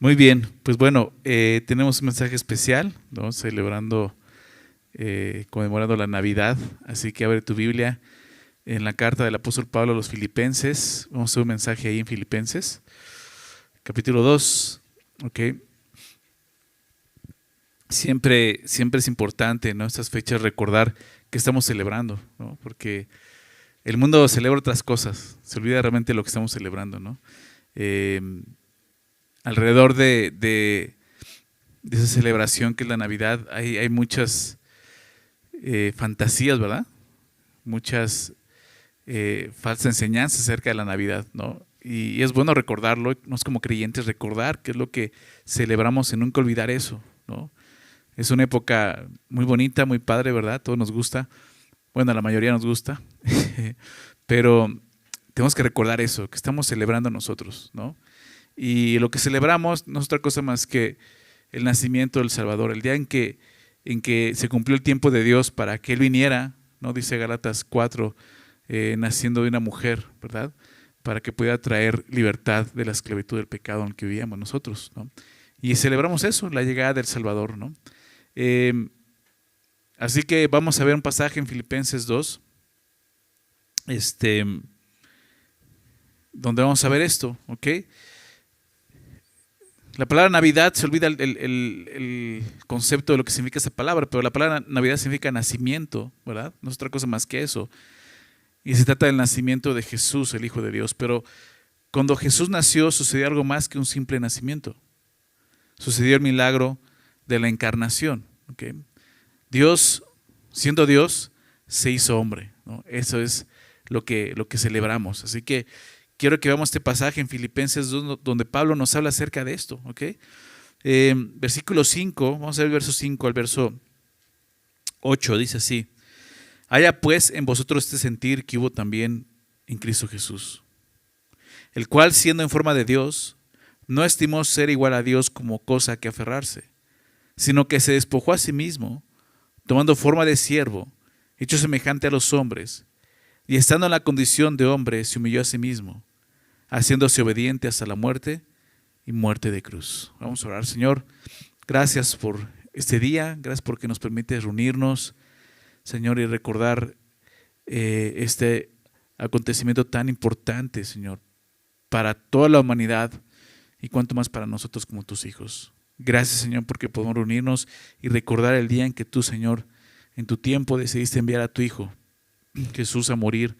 Muy bien, pues bueno, tenemos un mensaje especial, ¿no? Celebrando, conmemorando la Navidad. Así que abre tu Biblia en la carta del apóstol Pablo a los Filipenses. Vamos a hacer un mensaje ahí en Filipenses, capítulo 2. ¿Ok? Siempre es importante, ¿no? Estas fechas recordar que estamos celebrando, ¿no? Porque el mundo celebra otras cosas, se olvida realmente lo que estamos celebrando, ¿no? Eh, Alrededor de esa celebración que es la Navidad, hay muchas fantasías, ¿verdad? Muchas falsas enseñanzas acerca de la Navidad, ¿no? Y es bueno recordarlo, nos como creyentes recordar qué es lo que celebramos y nunca olvidar eso, ¿no? Es una época muy bonita, muy padre, ¿verdad? Todo nos gusta. Bueno, a la mayoría nos gusta, pero tenemos que recordar eso, que estamos celebrando nosotros, ¿no? Y lo que celebramos no es otra cosa más que el nacimiento del Salvador, el día en que se cumplió el tiempo de Dios para que Él viniera, ¿no? Dice Gálatas 4, naciendo de una mujer, ¿verdad? Para que pudiera traer libertad de la esclavitud del pecado en el que vivíamos nosotros, ¿no? Y celebramos eso, la llegada del Salvador, ¿no? Eh, Así que vamos a ver un pasaje en Filipenses 2, donde vamos a ver esto, ¿ok? La palabra Navidad, se olvida el concepto de lo que significa esa palabra, pero la palabra Navidad significa nacimiento, ¿verdad? No es otra cosa más que eso. Y se trata del nacimiento de Jesús, el Hijo de Dios. Pero cuando Jesús nació, sucedió algo más que un simple nacimiento. Sucedió el milagro de la encarnación, ¿ok? Dios, siendo Dios, se hizo hombre, ¿no? Eso es lo que celebramos. Así que quiero que veamos este pasaje en Filipenses 2, donde Pablo nos habla acerca de esto, ¿ok? Versículo 5, vamos a ver el verso 5 al verso 8, dice así: haya pues en vosotros este sentir que hubo también en Cristo Jesús, el cual, siendo en forma de Dios, no estimó ser igual a Dios como cosa que aferrarse, sino que se despojó a sí mismo, tomando forma de siervo, hecho semejante a los hombres, y estando en la condición de hombre, se humilló a sí mismo, haciéndose obediente hasta la muerte y muerte de cruz. Vamos a orar. Señor, gracias por este día, gracias porque nos permite reunirnos, Señor, y recordar este acontecimiento tan importante, Señor, para toda la humanidad y cuanto más para nosotros como tus hijos. Gracias, Señor, porque podemos reunirnos y recordar el día en que tú, Señor, en tu tiempo decidiste enviar a tu Hijo Jesús a morir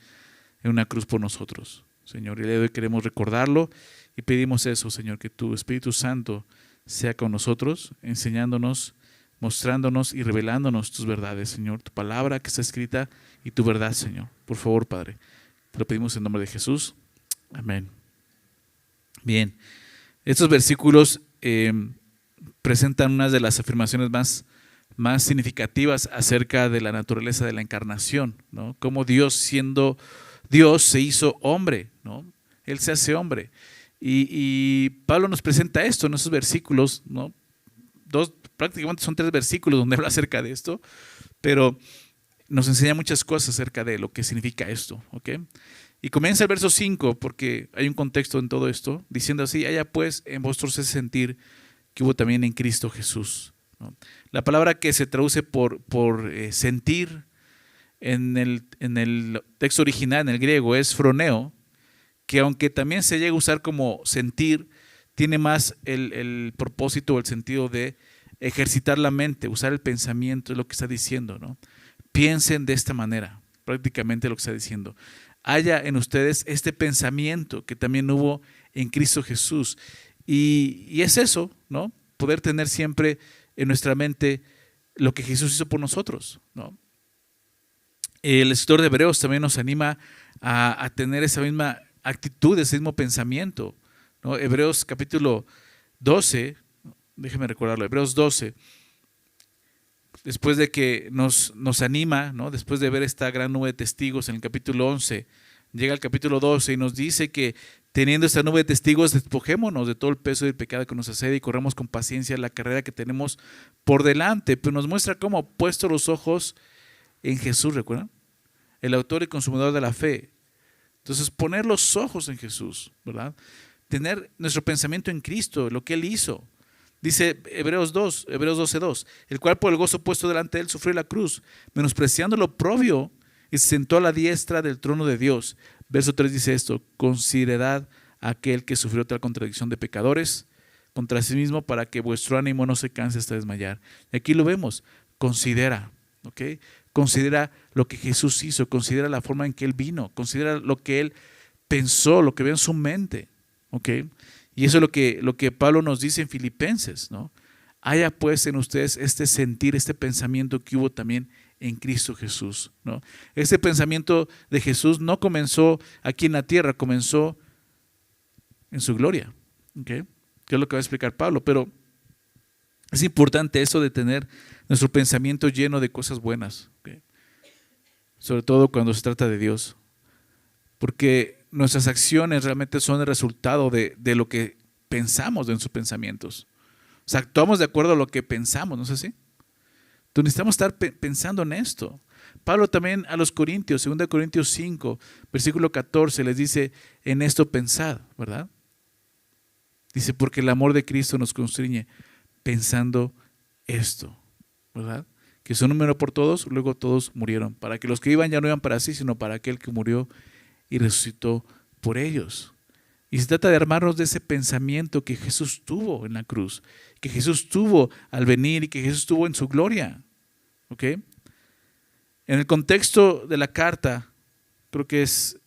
en una cruz por nosotros, Señor. Y el día de hoy queremos recordarlo y pedimos eso, Señor, que tu Espíritu Santo sea con nosotros, enseñándonos, mostrándonos y revelándonos tus verdades, Señor, tu palabra que está escrita y tu verdad, Señor. Por favor, Padre, te lo pedimos en nombre de Jesús. Amén. Bien, estos versículos presentan unas de las afirmaciones más significativas acerca de la naturaleza de la encarnación, ¿no? Cómo Dios, siendo Dios, se hizo hombre, ¿no? Él se hace hombre. Y Pablo nos presenta esto en esos versículos, ¿no? Prácticamente son 3 versículos donde habla acerca de esto, pero nos enseña muchas cosas acerca de lo que significa esto, ¿ok? Y comienza el verso 5, porque hay un contexto en todo esto, diciendo así: haya pues en vosotros ese sentir que hubo también en Cristo Jesús, ¿no? La palabra que se traduce por sentir en el texto original, en el griego, es phroneo, que aunque también se llega a usar como sentir, tiene más el propósito o el sentido de ejercitar la mente, usar el pensamiento, es lo que está diciendo, ¿no? Piensen de esta manera, prácticamente lo que está diciendo. Haya en ustedes este pensamiento que también hubo en Cristo Jesús. Y es eso, ¿no? Poder tener siempre en nuestra mente lo que Jesús hizo por nosotros, ¿no? El escritor de Hebreos también nos anima a tener esa misma actitud, ese mismo pensamiento, ¿no? Hebreos capítulo 12, déjeme recordarlo, Hebreos 12, después de que nos anima, ¿no? Después de ver esta gran nube de testigos en el capítulo 11, llega al capítulo 12 y nos dice que teniendo esta nube de testigos, despojémonos de todo el peso del pecado que nos asedia y corramos con paciencia la carrera que tenemos por delante. Pero nos muestra cómo, puesto los ojos en Jesús, ¿recuerdan? El autor y consumador de la fe. Entonces, poner los ojos en Jesús, ¿verdad? tener nuestro pensamiento en Cristo, lo que Él hizo. Dice Hebreos 12:2, el cual por el gozo puesto delante de Él sufrió la cruz, menospreciando lo oprobio, y se sentó a la diestra del trono de Dios. Verso 3 dice esto: considerad a aquel que sufrió tal contradicción de pecadores contra sí mismo, para que vuestro ánimo no se canse hasta desmayar. Y aquí lo vemos, considera, ¿ok? Considera lo que Jesús hizo, considera la forma en que Él vino, considera lo que Él pensó, lo que ve en su mente, ¿ok? Y eso es lo que Pablo nos dice en Filipenses, ¿no? Haya pues en ustedes este sentir, este pensamiento que hubo también en Cristo Jesús, ¿no? Este pensamiento de Jesús no comenzó aquí en la tierra, comenzó en su gloria, ¿ok? Que es lo que va a explicar Pablo, pero es importante eso de tener nuestro pensamiento lleno de cosas buenas, ¿ok? Sobre todo cuando se trata de Dios, porque nuestras acciones realmente son el resultado de lo que pensamos de nuestros pensamientos. O sea, actuamos de acuerdo a lo que pensamos, ¿no es así? Entonces necesitamos estar pensando en esto. Pablo también a los Corintios, 2 Corintios 5, versículo 14, les dice: en esto pensad, ¿verdad? Dice, porque el amor de Cristo nos constriñe pensando esto, ¿verdad? Que es un número por todos, luego todos murieron, para que los que iban ya no iban para sí, sino para aquel que murió y resucitó por ellos. Y se trata de armarnos de ese pensamiento que Jesús tuvo en la cruz, que Jesús tuvo al venir y que Jesús tuvo en su gloria, ¿ok? En el contexto de la carta, creo que es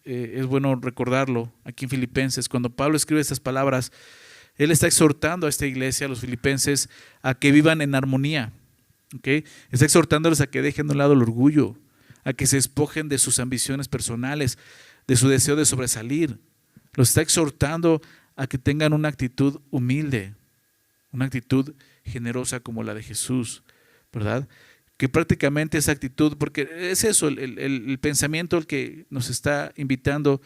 bueno recordarlo aquí en Filipenses, cuando Pablo escribe estas palabras, él está exhortando a esta iglesia, a los filipenses, a que vivan en armonía, ¿ok? Está exhortándolos a que dejen de un lado el orgullo, a que se despojen de sus ambiciones personales, de su deseo de sobresalir. Los está exhortando a que tengan una actitud humilde, una actitud generosa como la de Jesús, ¿verdad? Que prácticamente esa actitud, porque es eso, el pensamiento al que nos está invitando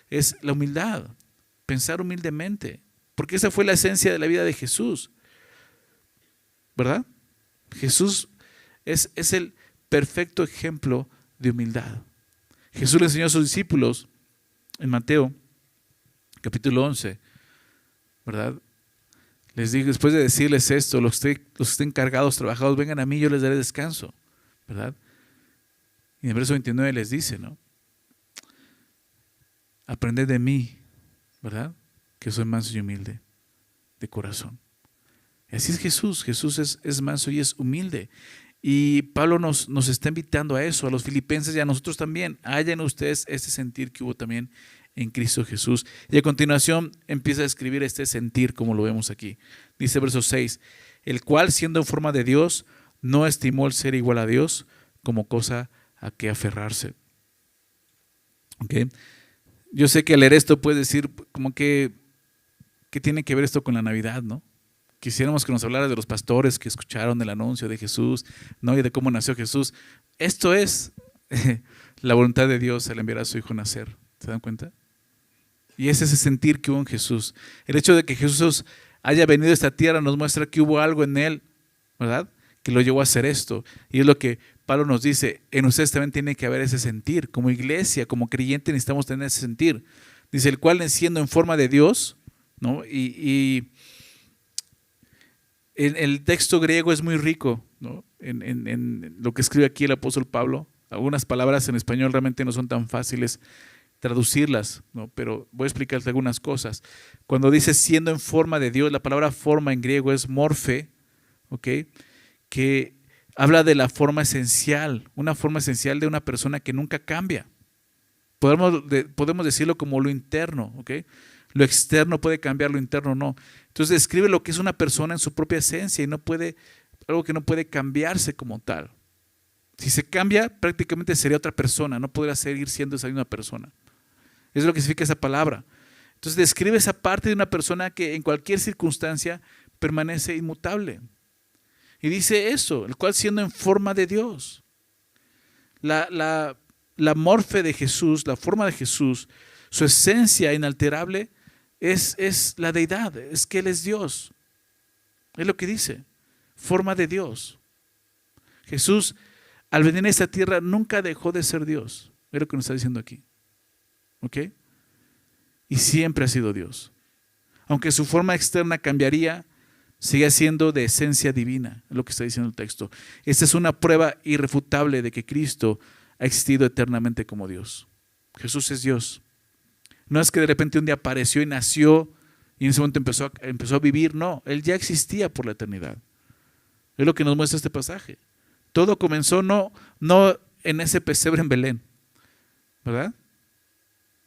es la humildad, pensar humildemente, porque esa fue la esencia de la vida de Jesús, ¿verdad? Jesús es el perfecto ejemplo de humildad. Jesús le enseñó a sus discípulos en Mateo capítulo 11, ¿verdad? Les digo, después de decirles esto, los que estén cargados, trabajados, vengan a mí, yo les daré descanso, ¿verdad? Y en el verso 29 les dice, ¿no? Aprended de mí, ¿verdad? Que soy manso y humilde de corazón. Y así es Jesús. Jesús es manso y es humilde. Y Pablo nos está invitando a eso, a los filipenses y a nosotros también. Hayan ustedes ese sentir que hubo también en Cristo Jesús. Y a continuación empieza a escribir este sentir como lo vemos aquí. Dice verso 6, el cual siendo en forma de Dios, no estimó el ser igual a Dios como cosa a que aferrarse. ¿Okay? Yo sé que al leer esto puedes decir como que ¿qué tiene que ver esto con la Navidad, no? Quisiéramos que nos hablara de los pastores que escucharon el anuncio de Jesús, ¿no? Y de cómo nació Jesús. Esto es la voluntad de Dios al enviar a su Hijo a nacer. ¿Se dan cuenta? Y es ese sentir que hubo en Jesús. El hecho de que Jesús haya venido a esta tierra nos muestra que hubo algo en Él, ¿verdad? Que lo llevó a hacer esto. Y es lo que Pablo nos dice, en ustedes también tiene que haber ese sentir. Como iglesia, como creyente necesitamos tener ese sentir. Dice, el cual siendo en forma de Dios, ¿no? Y el texto griego es muy rico, ¿no? En lo que escribe aquí el apóstol Pablo. Algunas palabras en español realmente no son tan fáciles traducirlas, ¿no? Pero voy a explicarte algunas cosas. Cuando dice siendo en forma de Dios, la palabra forma en griego es morfe, ¿ok? Que habla de la forma esencial, una forma esencial de una persona que nunca cambia. Podemos decirlo como lo interno, ¿ok? Lo externo puede cambiar, lo interno no. Entonces describe lo que es una persona en su propia esencia y algo que no puede cambiarse como tal. Si se cambia, prácticamente sería otra persona, no podría seguir siendo esa misma persona. Eso es lo que significa esa palabra. Entonces describe esa parte de una persona que en cualquier circunstancia permanece inmutable. Y dice eso, el cual siendo en forma de Dios. La morfe de Jesús, la forma de Jesús, su esencia inalterable es la deidad, es que Él es Dios. Es lo que dice, forma de Dios. Jesús, al venir a esta tierra, nunca dejó de ser Dios. Es lo que nos está diciendo aquí. ¿Ok? Y siempre ha sido Dios. Aunque su forma externa cambiaría, sigue siendo de esencia divina, lo que está diciendo el texto. Esta es una prueba irrefutable de que Cristo ha existido eternamente como Dios. Jesús es Dios. No es que de repente un día apareció y nació y en ese momento empezó a vivir. No, Él ya existía por la eternidad. Es lo que nos muestra este pasaje. Todo comenzó no en ese pesebre en Belén, ¿verdad?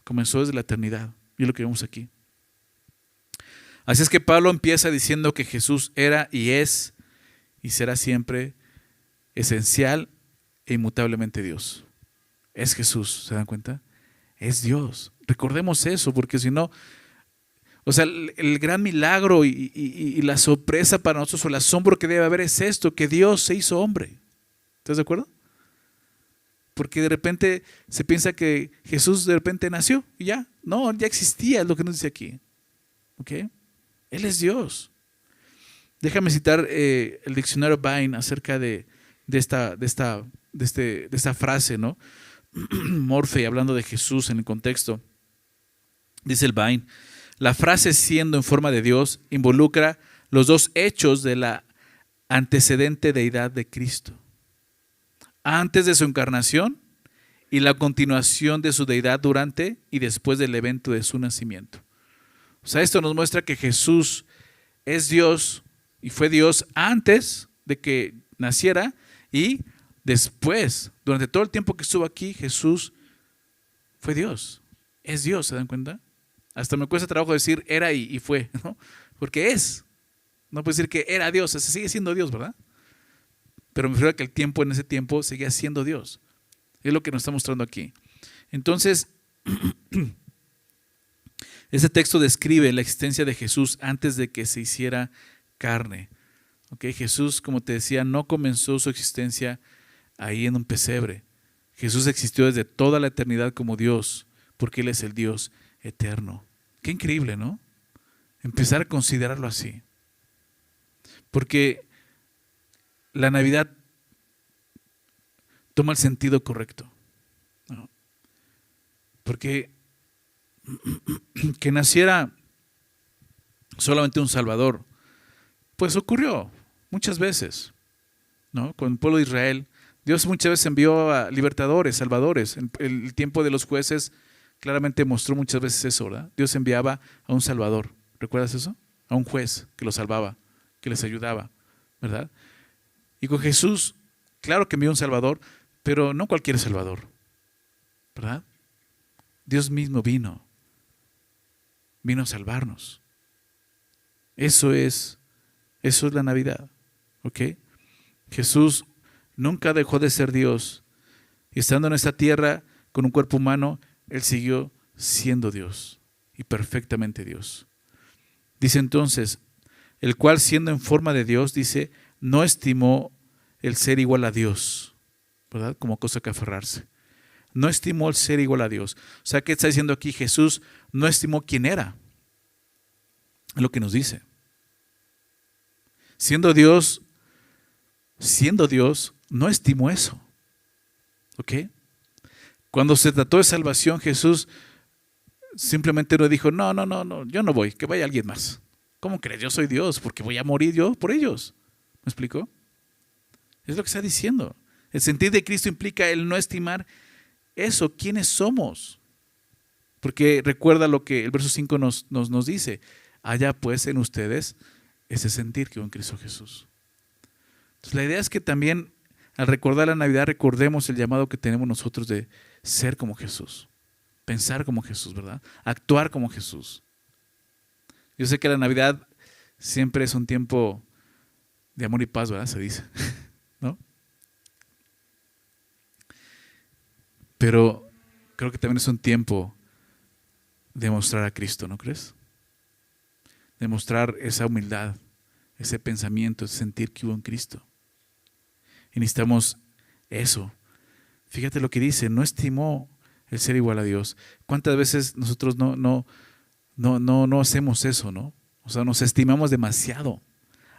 Comenzó desde la eternidad. Y es lo que vemos aquí. Así es que Pablo empieza diciendo que Jesús era y es y será siempre esencial e inmutablemente Dios. Es Jesús, ¿se dan cuenta? Es Dios. Recordemos eso, porque si no, o sea, el gran milagro y la sorpresa para nosotros, o el asombro que debe haber es esto, que Dios se hizo hombre. ¿Estás de acuerdo? Porque de repente se piensa que Jesús de repente nació y ya. No, ya existía, es lo que nos dice aquí. ¿Ok? Él es Dios. Déjame citar el diccionario Vine acerca de esta frase, ¿no? Morphy, hablando de Jesús en el contexto. Dice el Vine, la frase siendo en forma de Dios involucra los dos hechos de la antecedente deidad de Cristo. Antes de su encarnación y la continuación de su deidad durante y después del evento de su nacimiento. O sea, esto nos muestra que Jesús es Dios y fue Dios antes de que naciera y después, durante todo el tiempo que estuvo aquí, Jesús fue Dios. Es Dios, ¿se dan cuenta? Hasta me cuesta trabajo decir era y fue, ¿no? Porque es. No puedo decir que era Dios, se sigue siendo Dios, ¿verdad? Pero me refiero a que el tiempo en ese tiempo seguía siendo Dios. Es lo que nos está mostrando aquí. Entonces, ese texto describe la existencia de Jesús antes de que se hiciera carne. ¿Okay? Jesús, como te decía, no comenzó su existencia ahí en un pesebre. Jesús existió desde toda la eternidad como Dios, porque Él es el Dios eterno. Qué increíble, ¿no? Empezar a considerarlo así. Porque la Navidad toma el sentido correcto, ¿no? Porque que naciera solamente un Salvador, pues ocurrió muchas veces, ¿no? Con el pueblo de Israel, Dios muchas veces envió a libertadores, salvadores. En el tiempo de los jueces claramente mostró muchas veces eso, ¿verdad? Dios enviaba a un Salvador, ¿recuerdas eso? A un juez que los salvaba, que les ayudaba, ¿verdad? Y con Jesús, claro que envió un Salvador, pero no cualquier Salvador, ¿verdad? Dios mismo vino a salvarnos. Eso es la Navidad, ¿ok? Jesús nunca dejó de ser Dios y estando en esta tierra con un cuerpo humano, Él siguió siendo Dios y perfectamente Dios. Dice entonces, el cual siendo en forma de Dios, dice, no estimó el ser igual a Dios, ¿verdad? Como cosa que aferrarse. No estimó el ser igual a Dios. O sea, ¿qué está diciendo aquí? Jesús no estimó quién era. Es lo que nos dice. Siendo Dios, no estimó eso. ¿Ok? Cuando se trató de salvación, Jesús simplemente no dijo, no, yo no voy, que vaya alguien más. ¿Cómo crees? Yo soy Dios, porque voy a morir yo por ellos. ¿Me explico? Es lo que está diciendo. El sentir de Cristo implica el no estimar eso, quiénes somos. Porque recuerda lo que el verso 5 nos dice. Haya pues en ustedes ese sentir que hubo en Cristo Jesús. Entonces, la idea es que también al recordar la Navidad recordemos el llamado que tenemos nosotros de ser como Jesús. Pensar como Jesús, ¿verdad? Actuar como Jesús. Yo sé que la Navidad siempre es un tiempo de amor y paz, ¿verdad? Se dice, ¿no? Pero creo que también es un tiempo de mostrar a Cristo, ¿no crees? De mostrar esa humildad, ese pensamiento, ese sentir que hubo en Cristo. Y necesitamos eso. Fíjate lo que dice, no estimó el ser igual a Dios. ¿Cuántas veces nosotros no hacemos eso, no? O sea, nos estimamos demasiado.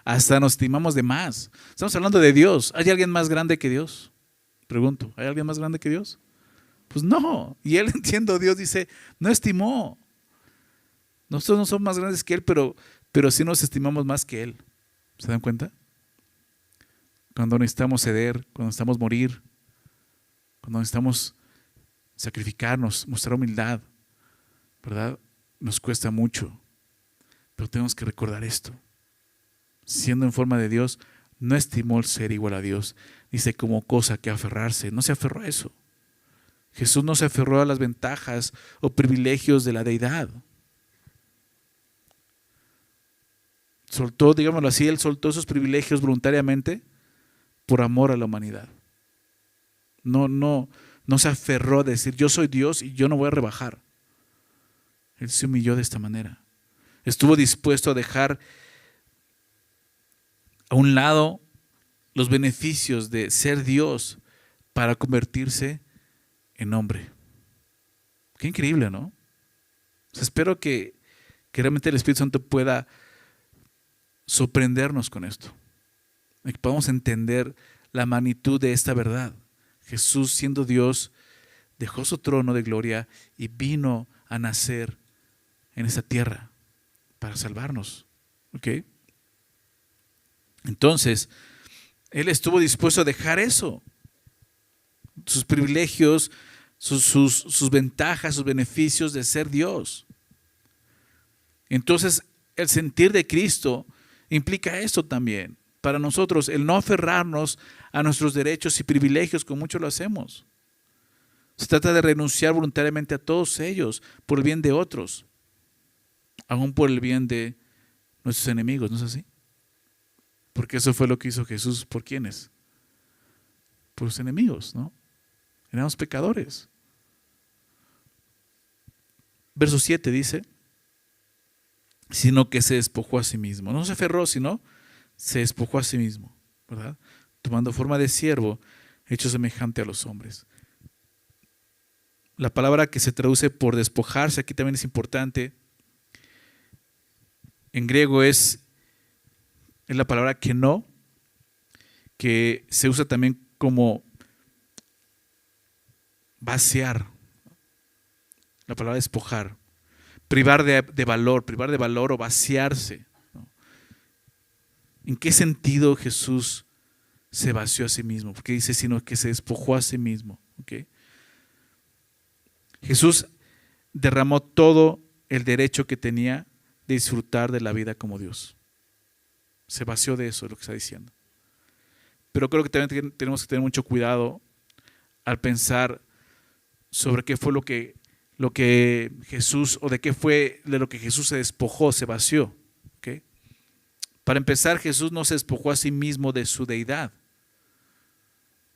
Hasta nos estimamos de más. Estamos hablando de Dios. ¿Hay alguien más grande que Dios? Pregunto, ¿hay alguien más grande que Dios? Pues no. Y Él, entiendo, Dios dice, no estimó. Nosotros no somos más grandes que Él, pero sí nos estimamos más que Él. ¿Se dan cuenta? Cuando necesitamos ceder, cuando necesitamos morir, cuando necesitamos sacrificarnos, mostrar humildad, ¿verdad? Nos cuesta mucho, pero tenemos que recordar esto. Siendo en forma de Dios, no estimó el ser igual a Dios, dice como cosa que aferrarse, no se aferró a eso. Jesús no se aferró a las ventajas o privilegios de la deidad. Soltó, digámoslo así, Él soltó esos privilegios voluntariamente por amor a la humanidad. No se aferró a decir, yo soy Dios y yo no voy a rebajar. Él se humilló de esta manera. Estuvo dispuesto a dejar a un lado los beneficios de ser Dios para convertirse en hombre. Qué increíble, ¿no? O sea, espero que realmente el Espíritu Santo pueda sorprendernos con esto. Que podamos entender la magnitud de esta verdad. Jesús, siendo Dios, dejó su trono de gloria y vino a nacer en esta tierra para salvarnos. ¿Ok? Entonces, Él estuvo dispuesto a dejar eso. Sus privilegios, sus ventajas, sus beneficios de ser Dios. Entonces, el sentir de Cristo implica esto también. Para nosotros, el no aferrarnos a nuestros derechos y privilegios como muchos lo hacemos. Se trata de renunciar voluntariamente a todos ellos por el bien de otros, aún por el bien de nuestros enemigos, ¿no es así? Porque eso fue lo que hizo Jesús. ¿Por quiénes? Por los enemigos, ¿no? Éramos pecadores. Verso 7 dice, sino que se despojó a sí mismo. No se aferró, sino se despojó a sí mismo, ¿verdad? Tomando forma de siervo, hecho semejante a los hombres. La palabra que se traduce por despojarse aquí también es importante. En griego es la palabra keno, que se usa también como vaciar. La palabra despojar. Privar de valor o vaciarse. ¿En qué sentido Jesús se vació a sí mismo? Porque dice, sino que se despojó a sí mismo. ¿Okay? Jesús derramó todo el derecho que tenía de disfrutar de la vida como Dios. Se vació de eso, es lo que está diciendo. Pero creo que también tenemos que tener mucho cuidado al pensar sobre qué fue lo que Jesús, o de qué fue de lo que Jesús se despojó, se vació. ¿Okay? Para empezar, Jesús no se despojó a sí mismo de su deidad.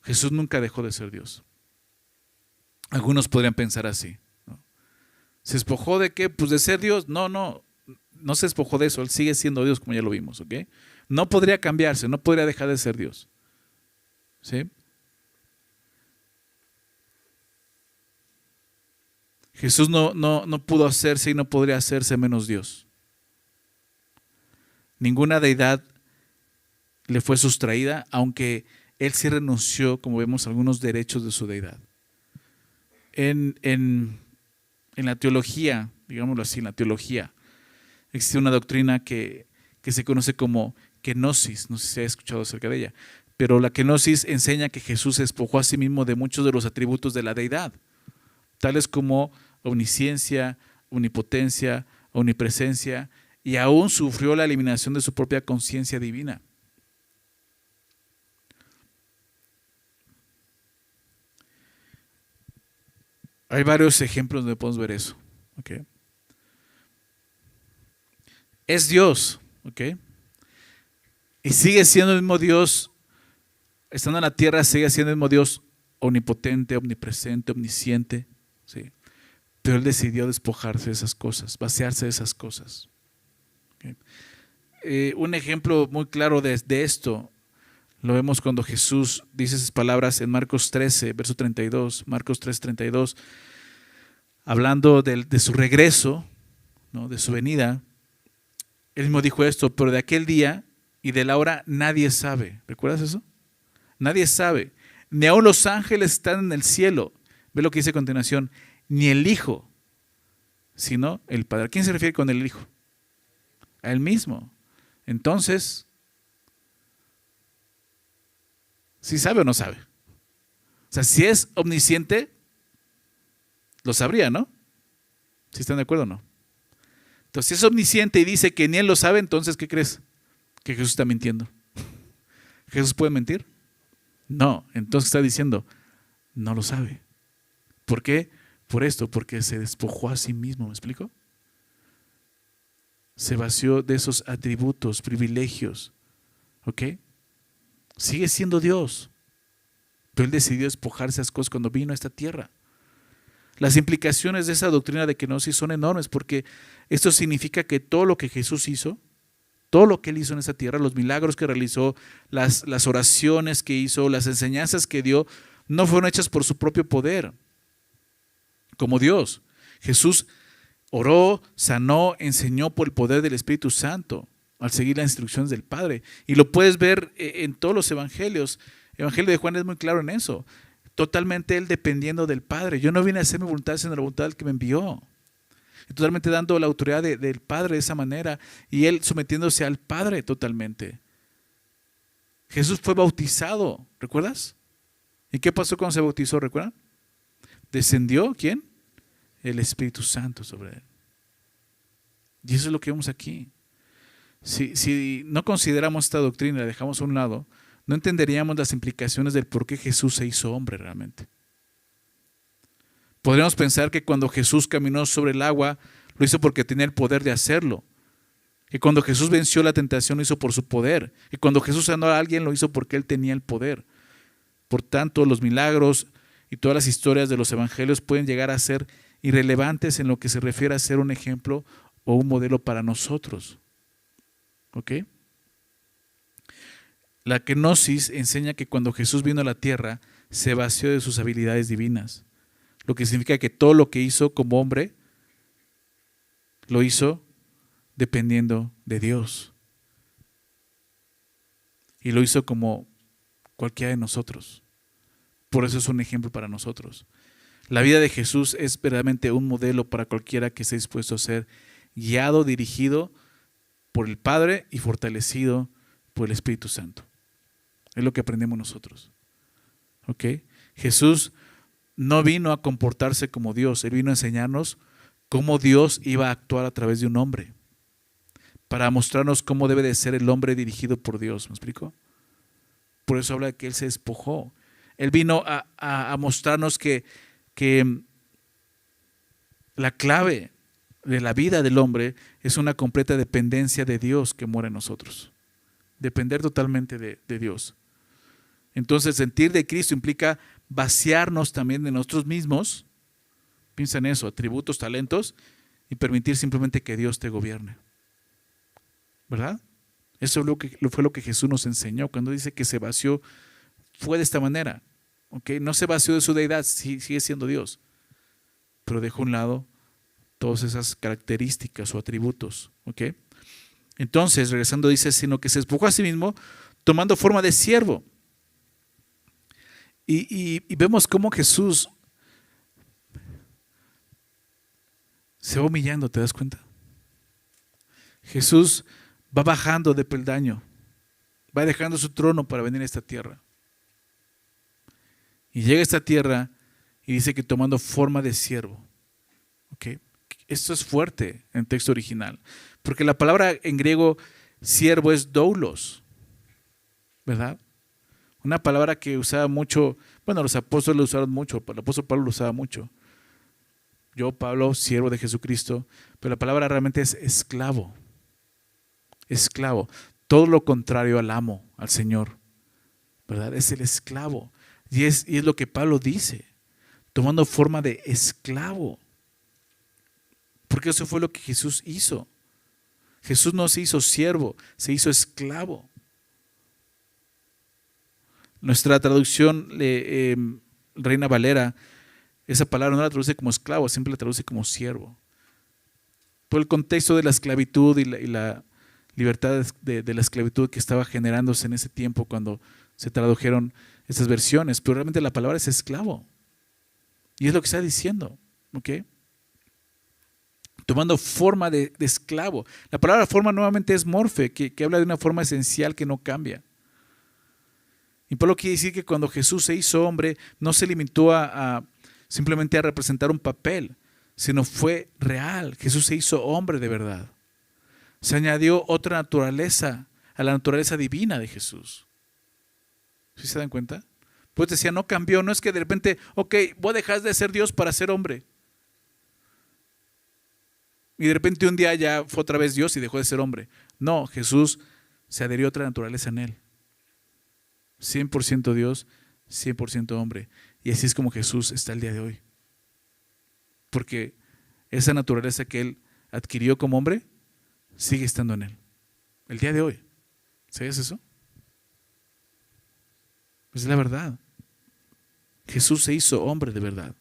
Jesús nunca dejó de ser Dios. Algunos podrían pensar así, ¿no? ¿Se despojó de qué? Pues de ser Dios. No se despojó de eso. Él sigue siendo Dios, como ya lo vimos. ¿Okay? No podría cambiarse, no podría dejar de ser Dios. ¿Sí? Jesús no pudo hacerse y no podría hacerse menos Dios. Ninguna deidad le fue sustraída, aunque Él sí renunció, como vemos, algunos derechos de su deidad. En la teología, digámoslo así, en la teología, existe una doctrina que se conoce como kenosis. No sé si se ha escuchado acerca de ella, pero la kenosis enseña que Jesús se despojó a sí mismo de muchos de los atributos de la deidad, tales como omnisciencia, omnipotencia, omnipresencia, y aún sufrió la eliminación de su propia conciencia divina. Hay varios ejemplos donde podemos ver eso. ¿Okay? Es Dios, ¿okay? Y sigue siendo el mismo Dios, estando en la tierra, sigue siendo el mismo Dios omnipotente, omnipresente, omnisciente, ¿sí? Pero Él decidió despojarse de esas cosas, vaciarse de esas cosas. ¿Okay? Un ejemplo muy claro de esto lo vemos cuando Jesús dice esas palabras en Marcos 13, verso 32, Marcos 13, 32, hablando de su regreso, ¿no? De su venida. Él mismo dijo esto, pero de aquel día y de la hora nadie sabe. ¿Recuerdas eso? Nadie sabe. Ni aun los ángeles están en el cielo. Ve lo que dice a continuación. Ni el Hijo, sino el Padre. ¿A quién se refiere con el Hijo? A Él mismo. Entonces, ¿sí sabe o no sabe? O sea, si es omnisciente, lo sabría, ¿no? ¿Sí están de acuerdo o no? Entonces, si es omnisciente y dice que ni Él lo sabe, entonces, ¿qué crees? Que Jesús está mintiendo. ¿Jesús puede mentir? No, entonces está diciendo, no lo sabe. ¿Por qué? Por esto, porque se despojó a sí mismo, ¿me explico? Se vació de esos atributos, privilegios, ¿ok? Sigue siendo Dios, pero Él decidió despojarse de esas cosas cuando vino a esta tierra. Las implicaciones de esa doctrina de kenosis son enormes, porque esto significa que todo lo que Jesús hizo, todo lo que Él hizo en esta tierra, los milagros que realizó, las oraciones que hizo, las enseñanzas que dio, no fueron hechas por su propio poder, como Dios. Jesús oró, sanó, enseñó por el poder del Espíritu Santo al seguir las instrucciones del Padre. Y lo puedes ver en todos los evangelios. El evangelio de Juan es muy claro en eso. Totalmente Él dependiendo del Padre. Yo no vine a hacer mi voluntad, sino la voluntad del que me envió. Totalmente dando la autoridad del Padre de esa manera. Y Él sometiéndose al Padre totalmente. Jesús fue bautizado, ¿recuerdas? ¿Y qué pasó cuando se bautizó? ¿Recuerdan? ¿Descendió quién? El Espíritu Santo sobre Él. Y eso es lo que vemos aquí. Si no consideramos esta doctrina y la dejamos a un lado, no entenderíamos las implicaciones del por qué Jesús se hizo hombre realmente. Podríamos pensar que cuando Jesús caminó sobre el agua, lo hizo porque tenía el poder de hacerlo. Que cuando Jesús venció la tentación, lo hizo por su poder. Y cuando Jesús sanó a alguien, lo hizo porque Él tenía el poder. Por tanto, los milagros y todas las historias de los evangelios pueden llegar a ser irrelevantes en lo que se refiere a ser un ejemplo o un modelo para nosotros. ¿Ok? La kenosis enseña que cuando Jesús vino a la tierra, se vació de sus habilidades divinas. Lo que significa que todo lo que hizo como hombre, lo hizo dependiendo de Dios. Y lo hizo como cualquiera de nosotros. Por eso es un ejemplo para nosotros. La vida de Jesús es verdaderamente un modelo para cualquiera que esté dispuesto a ser guiado, dirigido por el Padre y fortalecido por el Espíritu Santo. Es lo que aprendemos nosotros. ¿Ok? Jesús no vino a comportarse como Dios, Él vino a enseñarnos cómo Dios iba a actuar a través de un hombre, para mostrarnos cómo debe de ser el hombre dirigido por Dios. ¿Me explico? Por eso habla de que Él se despojó. Él vino a mostrarnos que la clave de la vida del hombre es una completa dependencia de Dios que mora en nosotros. Depender totalmente de Dios. Entonces, sentir de Cristo implica vaciarnos también de nosotros mismos. Piensa en eso, atributos, talentos, y permitir simplemente que Dios te gobierne. ¿Verdad? Eso fue lo que Jesús nos enseñó. Cuando dice que se vació, fue de esta manera. ¿Okay? No se vació de su deidad, sigue siendo Dios. Pero dejó a un lado todas esas características o atributos. ¿Okay? Entonces, regresando, dice, sino que se despojó a sí mismo, tomando forma de siervo. Y vemos cómo Jesús se va humillando, ¿te das cuenta? Jesús va bajando de peldaño, va dejando su trono para venir a esta tierra. Y llega a esta tierra y dice que tomando forma de siervo. ¿Okay? Esto es fuerte en el texto original, porque la palabra en griego siervo es doulos, ¿verdad? Una palabra que usaba mucho, bueno, los apóstoles lo usaron mucho, el apóstol Pablo lo usaba mucho. Yo, Pablo, siervo de Jesucristo, pero la palabra realmente es esclavo. Esclavo. Todo lo contrario al amo, al Señor, ¿verdad? Es el esclavo. Y es lo que Pablo dice, tomando forma de esclavo. Porque eso fue lo que Jesús hizo. Jesús no se hizo siervo, se hizo esclavo. Nuestra traducción, Reina Valera, esa palabra no la traduce como esclavo, siempre la traduce como siervo. Por el contexto de la esclavitud y la libertad de la esclavitud que estaba generándose en ese tiempo cuando se tradujeron esas versiones, pero realmente la palabra es esclavo. Y es lo que está diciendo. ¿Okay? tomando forma de esclavo. La palabra forma nuevamente es morfe, que habla de una forma esencial que no cambia. Y Pablo quiere decir que cuando Jesús se hizo hombre, no se limitó simplemente a representar un papel, sino fue real. Jesús se hizo hombre de verdad. Se añadió otra naturaleza a la naturaleza divina de Jesús. ¿Sí se dan cuenta? Pues decía, no cambió, no es que de repente, ok, voy a dejar de ser Dios para ser hombre. Y de repente un día ya fue otra vez Dios y dejó de ser hombre. No, Jesús se adhirió a otra naturaleza en él. 100% Dios, 100% hombre. Y así es como Jesús está el día de hoy. Porque esa naturaleza que él adquirió como hombre sigue estando en él. El día de hoy. ¿Sabes eso? Es la verdad. Jesús se hizo hombre de verdad.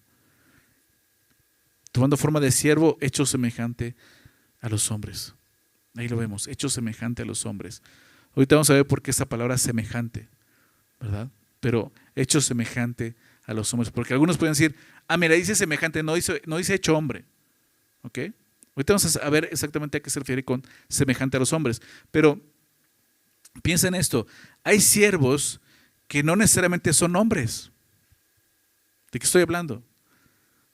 Tomando forma de siervo, hecho semejante a los hombres. Ahí lo vemos, hecho semejante a los hombres. Ahorita vamos a ver por qué esa palabra semejante, ¿verdad? Pero hecho semejante a los hombres. Porque algunos pueden decir, mira, dice semejante, no dice hecho hombre. ¿Ok? Ahorita vamos a ver exactamente a qué se refiere con semejante a los hombres. Pero piensa en esto, hay siervos que no necesariamente son hombres. ¿De qué estoy hablando?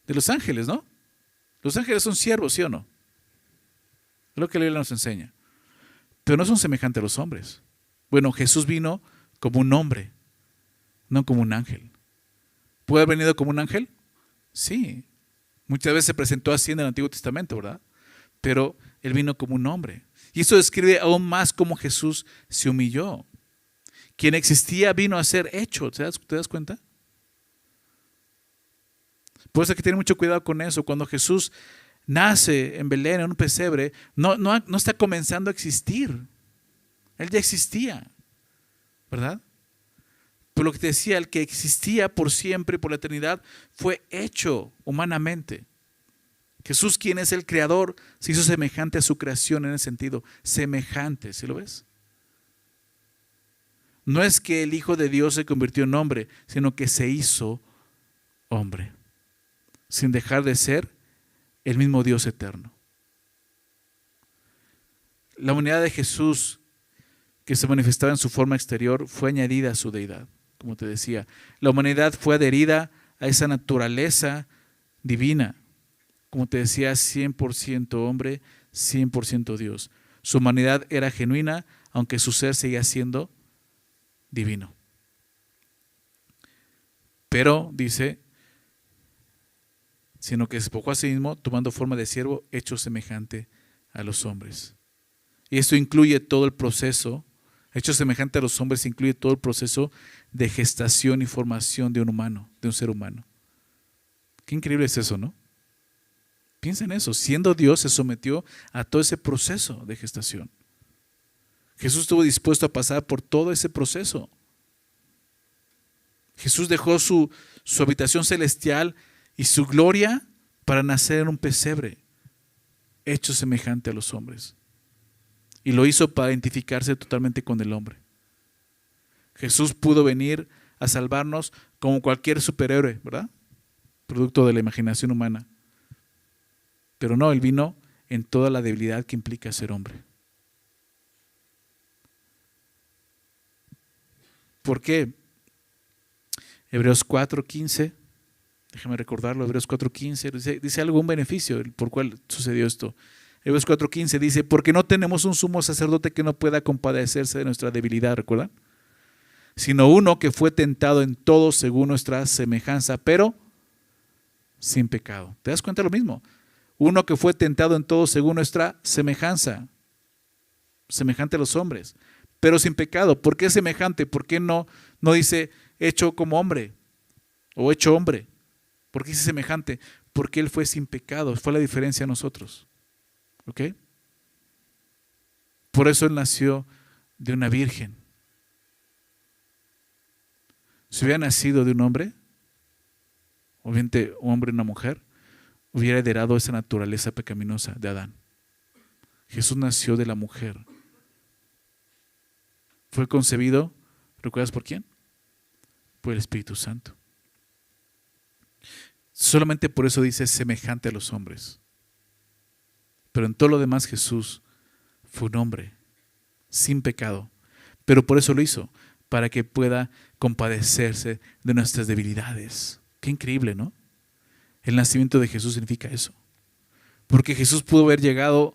De los ángeles, ¿no? Los ángeles son siervos, ¿sí o no? Es lo que la Biblia nos enseña. Pero no son semejantes a los hombres. Bueno, Jesús vino como un hombre, no como un ángel. ¿Puede haber venido como un ángel? Sí. Muchas veces se presentó así en el Antiguo Testamento, ¿verdad? Pero Él vino como un hombre. Y eso describe aún más cómo Jesús se humilló. Quien existía vino a ser hecho. ¿Te das cuenta? Por eso hay que tener mucho cuidado con eso. Cuando Jesús nace en Belén, en un pesebre, no está comenzando a existir. Él ya existía, ¿verdad? Por lo que te decía, el que existía por siempre, por la eternidad, fue hecho humanamente. Jesús, quien es el creador, se hizo semejante a su creación en ese sentido. Semejante, ¿sí lo ves? No es que el Hijo de Dios se convirtió en hombre, sino que se hizo hombre, sin dejar de ser el mismo Dios eterno. La unidad de Jesús, que se manifestaba en su forma exterior, fue añadida a su deidad, como te decía. La humanidad fue adherida a esa naturaleza divina, como te decía, 100% hombre, 100% Dios. Su humanidad era genuina, aunque su ser seguía siendo divino. Pero, dice, sino que se despojó a sí mismo, tomando forma de siervo, hecho semejante a los hombres. Y esto incluye todo el proceso, hecho semejante a los hombres, incluye todo el proceso de gestación y formación de un humano, de un ser humano. Qué increíble es eso, ¿no? Piensa en eso, siendo Dios se sometió a todo ese proceso de gestación. Jesús estuvo dispuesto a pasar por todo ese proceso. Jesús dejó su habitación celestial y su gloria para nacer en un pesebre, hecho semejante a los hombres. Y lo hizo para identificarse totalmente con el hombre. Jesús pudo venir a salvarnos como cualquier superhéroe, ¿verdad? Producto de la imaginación humana. Pero no, Él vino en toda la debilidad que implica ser hombre. ¿Por qué? Hebreos 4:15, déjame recordarlo, Hebreos 4:15, dice algo, un beneficio por cual sucedió esto. Hebreos 4:15 dice, porque no tenemos un sumo sacerdote que no pueda compadecerse de nuestra debilidad, ¿recuerdan? Sino uno que fue tentado en todo según nuestra semejanza, pero sin pecado. ¿Te das cuenta de lo mismo? Uno que fue tentado en todo según nuestra semejanza, semejante a los hombres, pero sin pecado. ¿Por qué semejante? ¿Por qué no dice hecho como hombre o hecho hombre? ¿Por qué dice semejante? Porque Él fue sin pecado, fue la diferencia a nosotros. ¿Ok? Por eso Él nació de una virgen. Si hubiera nacido de un hombre, obviamente un hombre y una mujer, hubiera heredado esa naturaleza pecaminosa de Adán. Jesús nació de la mujer. Fue concebido, ¿recuerdas por quién? Por el Espíritu Santo. Solamente por eso dice semejante a los hombres. Pero en todo lo demás Jesús fue un hombre sin pecado. Pero por eso lo hizo, para que pueda compadecerse de nuestras debilidades. Qué increíble, ¿no? El nacimiento de Jesús significa eso. Porque Jesús pudo haber llegado,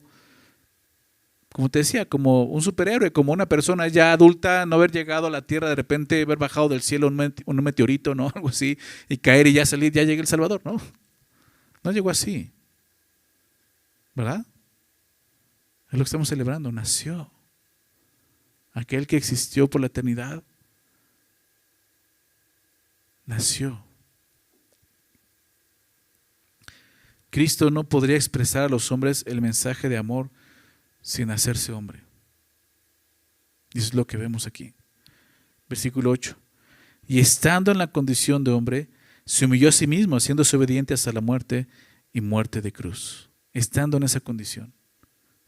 como te decía, como un superhéroe, como una persona ya adulta, no haber llegado a la tierra, de repente haber bajado del cielo un meteorito, ¿no? Algo así, y caer y ya salir, ya llega el Salvador, ¿no? No llegó así, ¿verdad? Es lo que estamos celebrando, nació. Aquel que existió por la eternidad, nació. Cristo no podría expresar a los hombres el mensaje de amor sin hacerse hombre. Y eso es lo que vemos aquí. Versículo 8. Y estando en la condición de hombre, se humilló a sí mismo, haciéndose obediente hasta la muerte y muerte de cruz. Estando en esa condición.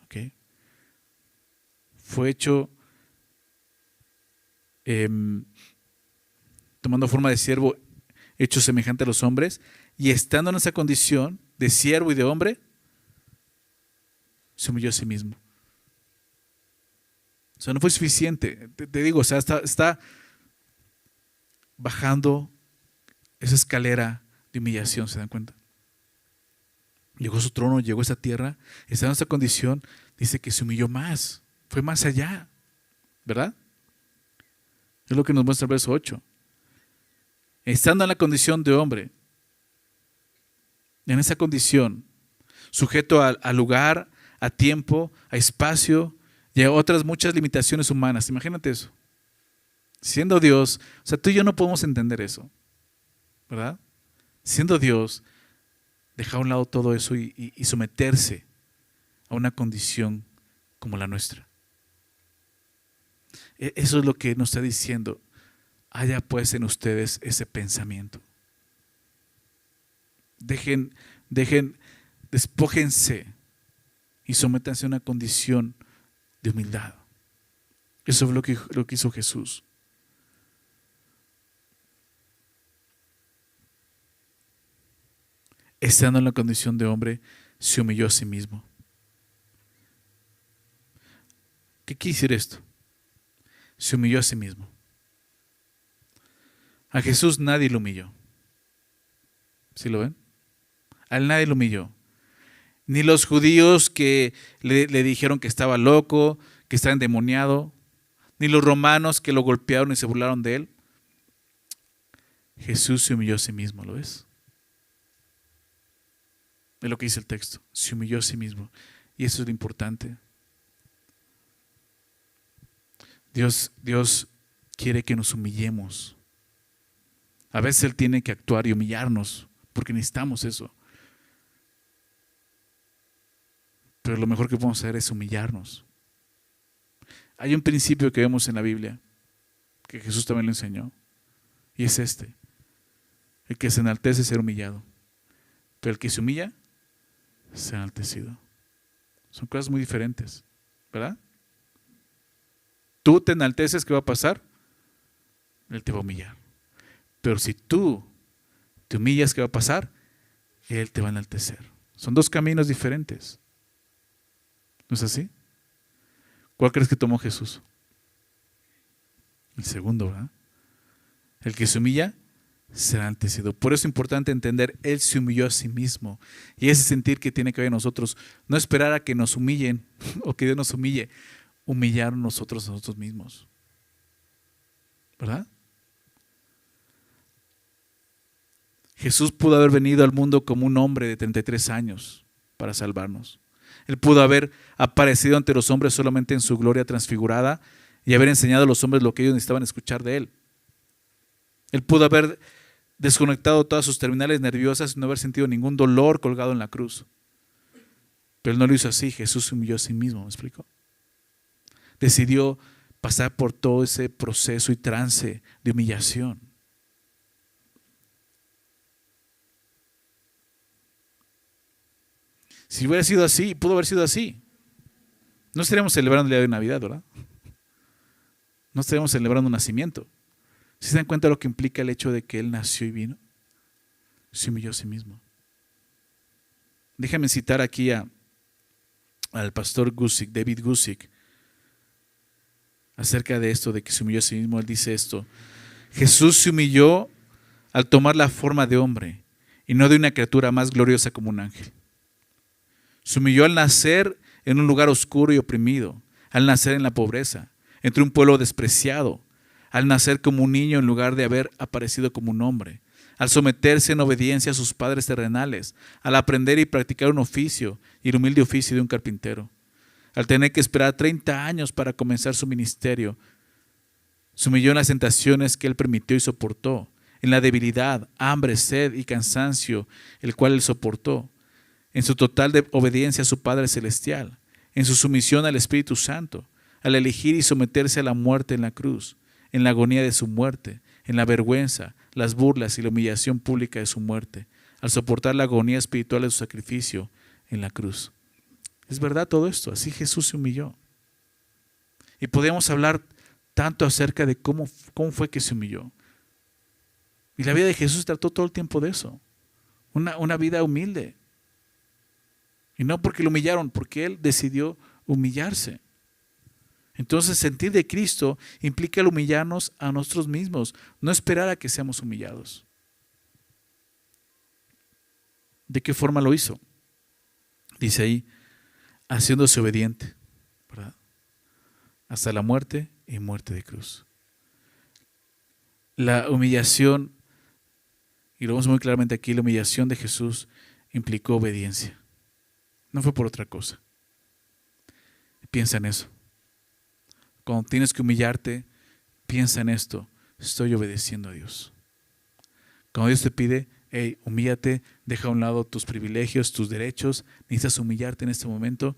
¿Okay? Fue hecho tomando forma de siervo, hecho semejante a los hombres, y estando en esa condición de siervo y de hombre, se humilló a sí mismo. O sea, no fue suficiente. Te digo, o sea, está bajando esa escalera de humillación, ¿se dan cuenta? Llegó a su trono, llegó a esta tierra, estando en esta condición, dice que se humilló más, fue más allá, ¿verdad? Es lo que nos muestra el verso 8. Estando en la condición de hombre, en esa condición, sujeto a lugar, a tiempo, a espacio y a otras muchas limitaciones humanas. Imagínate eso. Siendo Dios, o sea, tú y yo no podemos entender eso, ¿verdad? Siendo Dios, dejar a un lado todo eso y someterse a una condición como la nuestra. Eso es lo que nos está diciendo. Haya pues en ustedes ese pensamiento. Despójense y sométanse a una condición de humildad. Eso es lo que hizo Jesús. Estando en la condición de hombre, se humilló a sí mismo. ¿Qué quiere decir esto? Se humilló a sí mismo. A Jesús nadie lo humilló. ¿Sí lo ven? A él nadie lo humilló. Ni los judíos que le dijeron que estaba loco, que estaba endemoniado, ni los romanos que lo golpearon y se burlaron de él. Jesús se humilló a sí mismo, ¿lo ves? Es lo que dice el texto. Se humilló a sí mismo. Y eso es lo importante. Dios quiere que nos humillemos. A veces Él tiene que actuar y humillarnos, porque necesitamos eso. Pero lo mejor que podemos hacer es humillarnos. Hay un principio que vemos en la Biblia, que Jesús también lo enseñó, y es este: el que se enaltece es ser humillado, pero el que se humilla, ser enaltecido. Son cosas muy diferentes, ¿verdad? Tú te enalteces, ¿qué va a pasar? Él te va a humillar. Pero si tú te humillas, ¿qué va a pasar? Él te va a enaltecer. Son dos caminos diferentes. ¿No es así? ¿Cuál crees que tomó Jesús? El segundo, ¿verdad? El que se humilla será enaltecido. Por eso es importante entender, Él se humilló a sí mismo. Y ese sentir que tiene que haber en nosotros, no esperar a que nos humillen o que Dios nos humille, humillar nosotros a nosotros mismos. ¿Verdad? Jesús pudo haber venido al mundo como un hombre de 33 años para salvarnos. Él pudo haber aparecido ante los hombres solamente en su gloria transfigurada y haber enseñado a los hombres lo que ellos necesitaban escuchar de Él. Él pudo haber desconectado todas sus terminales nerviosas y no haber sentido ningún dolor colgado en la cruz. Pero Él no lo hizo así. Jesús se humilló a sí mismo, ¿me explico? Decidió pasar por todo ese proceso y trance de humillación. Si hubiera sido así, pudo haber sido así, no estaríamos celebrando el día de Navidad, ¿verdad? No estaríamos celebrando un nacimiento. ¿Se dan cuenta de lo que implica el hecho de que Él nació y vino? Se humilló a sí mismo. Déjame citar aquí a al pastor Guzik, David Guzik, acerca de esto, de que se humilló a sí mismo. Él dice esto: Jesús se humilló al tomar la forma de hombre y no de una criatura más gloriosa como un ángel. Se humilló al nacer en un lugar oscuro y oprimido, al nacer en la pobreza, entre un pueblo despreciado, al nacer como un niño en lugar de haber aparecido como un hombre, al someterse en obediencia a sus padres terrenales, al aprender y practicar un oficio y el humilde oficio de un carpintero, al tener que esperar 30 años para comenzar su ministerio. Se humilló en las tentaciones que él permitió y soportó, en la debilidad, hambre, sed y cansancio, el cual él soportó, en su total obediencia a su Padre Celestial, en su sumisión al Espíritu Santo, al elegir y someterse a la muerte en la cruz, en la agonía de su muerte, en la vergüenza, las burlas y la humillación pública de su muerte, al soportar la agonía espiritual de su sacrificio en la cruz. Es verdad todo esto, así Jesús se humilló. Y podemos hablar tanto acerca de cómo fue que se humilló. Y la vida de Jesús trató todo el tiempo de eso, una vida humilde. Y no porque lo humillaron, porque Él decidió humillarse. Entonces, sentir de Cristo implica el humillarnos a nosotros mismos, no esperar a que seamos humillados. ¿De qué forma lo hizo? Dice ahí, haciéndose obediente, ¿verdad? Hasta la muerte y muerte de cruz. La humillación, y lo vemos muy claramente aquí, la humillación de Jesús implicó obediencia. No fue por otra cosa. Piensa en eso. Cuando tienes que humillarte, piensa en esto: estoy obedeciendo a Dios. Cuando Dios te pide, hey, humíllate, deja a un lado tus privilegios, tus derechos, necesitas humillarte en este momento,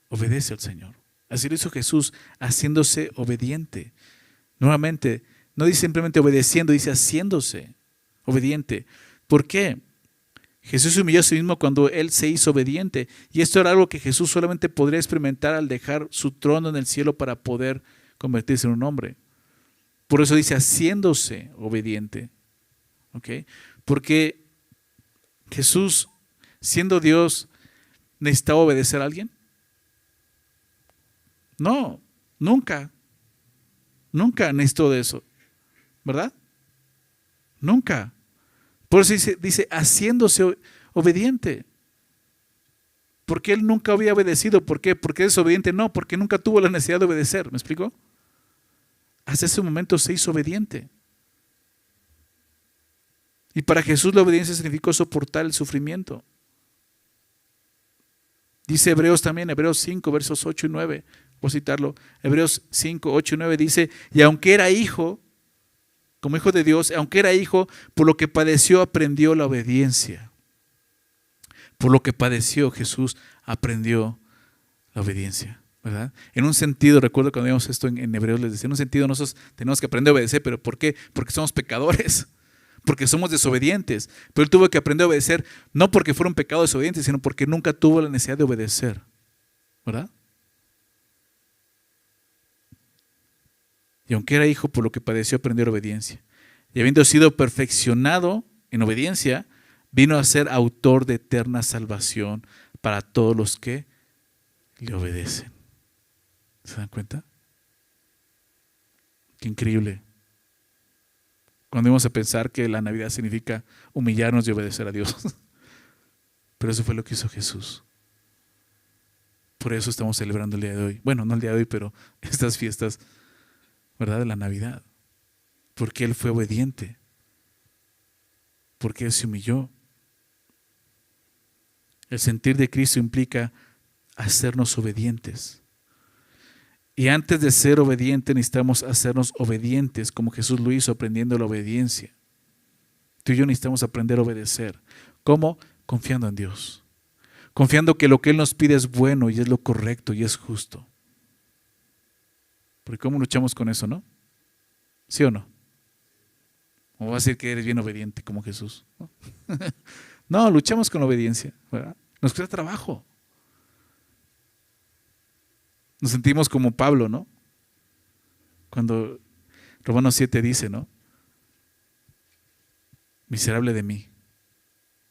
obedece al Señor. Así lo hizo Jesús, haciéndose obediente. Nuevamente, no dice simplemente obedeciendo, dice haciéndose obediente. ¿Por qué? Jesús se humilló a sí mismo cuando Él se hizo obediente. Y esto era algo que Jesús solamente podría experimentar al dejar su trono en el cielo para poder convertirse en un hombre. Por eso dice haciéndose obediente. ¿Ok? Porque Jesús, siendo Dios, ¿necesitaba obedecer a alguien? No, nunca. Nunca necesitó de eso. ¿Verdad? Nunca. Por eso dice haciéndose obediente. Porque Él nunca había obedecido. ¿Por qué? ¿Porque es obediente? No, porque nunca tuvo la necesidad de obedecer. ¿Me explico? Hasta ese momento se hizo obediente. Y para Jesús la obediencia significó soportar el sufrimiento. Dice Hebreos también, Hebreos 5, versos 8 y 9. Voy a citarlo. Hebreos 5, 8 y 9 dice: y aunque era hijo, como hijo de Dios, aunque era hijo, por lo que padeció aprendió la obediencia. Por lo que padeció Jesús aprendió la obediencia, ¿verdad? En un sentido, recuerdo cuando vimos esto en Hebreos, les decía, en un sentido nosotros tenemos que aprender a obedecer, pero ¿por qué? Porque somos pecadores, porque somos desobedientes. Pero Él tuvo que aprender a obedecer, no porque fuera un pecado desobediente, sino porque nunca tuvo la necesidad de obedecer, ¿verdad? Y aunque era hijo, por lo que padeció aprendió la obediencia. Y habiendo sido perfeccionado en obediencia, vino a ser autor de eterna salvación para todos los que le obedecen. ¿Se dan cuenta? Qué increíble. Cuando íbamos a pensar que la Navidad significa humillarnos y obedecer a Dios. Pero eso fue lo que hizo Jesús. Por eso estamos celebrando el día de hoy. Bueno, no el día de hoy, pero estas fiestas, ¿verdad? De la Navidad. Porque Él fue obediente. Porque Él se humilló. El sentir de Cristo implica hacernos obedientes. Y antes de ser obedientes necesitamos hacernos obedientes como Jesús lo hizo, aprendiendo la obediencia. Tú y yo necesitamos aprender a obedecer. ¿Cómo? Confiando en Dios. Confiando que lo que Él nos pide es bueno y es lo correcto y es justo. Porque ¿cómo luchamos con eso, no? ¿Sí o no? ¿O vas a decir que eres bien obediente como Jesús? No, no, luchamos con la obediencia, ¿verdad? Nos cuesta trabajo. Nos sentimos como Pablo, ¿no? Cuando Romanos 7 dice, ¿no? Miserable de mí,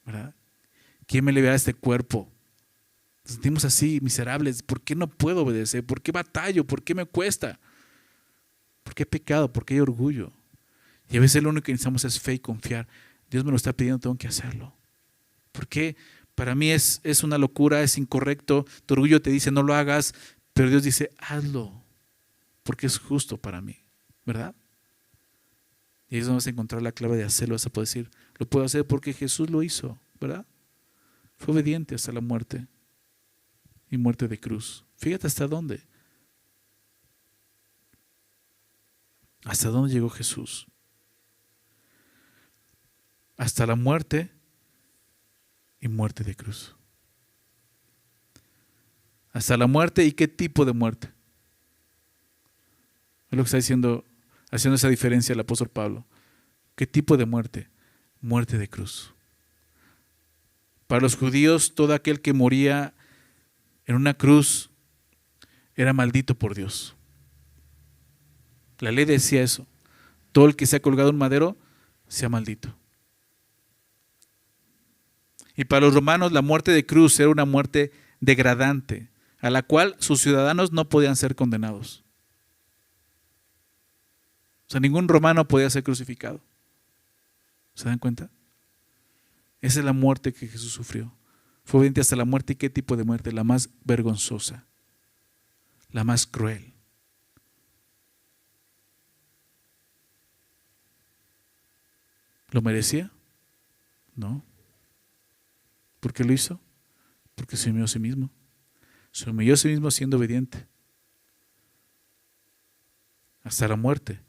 ¿verdad? ¿Quién me librará de este cuerpo Nos sentimos así, miserables. ¿Por qué no puedo obedecer? ¿Por qué batallo? ¿Por qué me cuesta? ¿Por qué pecado? ¿Por qué hay orgullo? Y a veces lo único que necesitamos es fe y confiar. Dios me lo está pidiendo, tengo que hacerlo. ¿Por qué? Para mí es una locura, es incorrecto. Tu orgullo te dice no lo hagas, pero Dios dice hazlo, porque es justo para mí, ¿verdad? Y ahí es donde vas a encontrar la clave de hacerlo. Vas a poder decir, lo puedo hacer porque Jesús lo hizo, ¿verdad? Fue obediente hasta la muerte y muerte de cruz. Fíjate hasta dónde. ¿Hasta dónde llegó Jesús? Hasta la muerte y muerte de cruz. Hasta la muerte. ¿Y qué tipo de muerte? Es lo que está diciendo, haciendo esa diferencia el apóstol Pablo. ¿Qué tipo de muerte? Muerte de cruz. Para los judíos, todo aquel que moría en una cruz era maldito por Dios. La ley decía eso. Todo el que se ha colgado en un madero sea maldito. Y para los romanos la muerte de cruz era una muerte degradante, a la cual sus ciudadanos no podían ser condenados. O sea, ningún romano podía ser crucificado. ¿Se dan cuenta? Esa es la muerte que Jesús sufrió. Fue obediente hasta la muerte. ¿Y qué tipo de muerte? La más vergonzosa, la más cruel. ¿Lo merecía? No. ¿Por qué lo hizo? Porque se humilló a sí mismo. Se humilló a sí mismo siendo obediente. Hasta la muerte.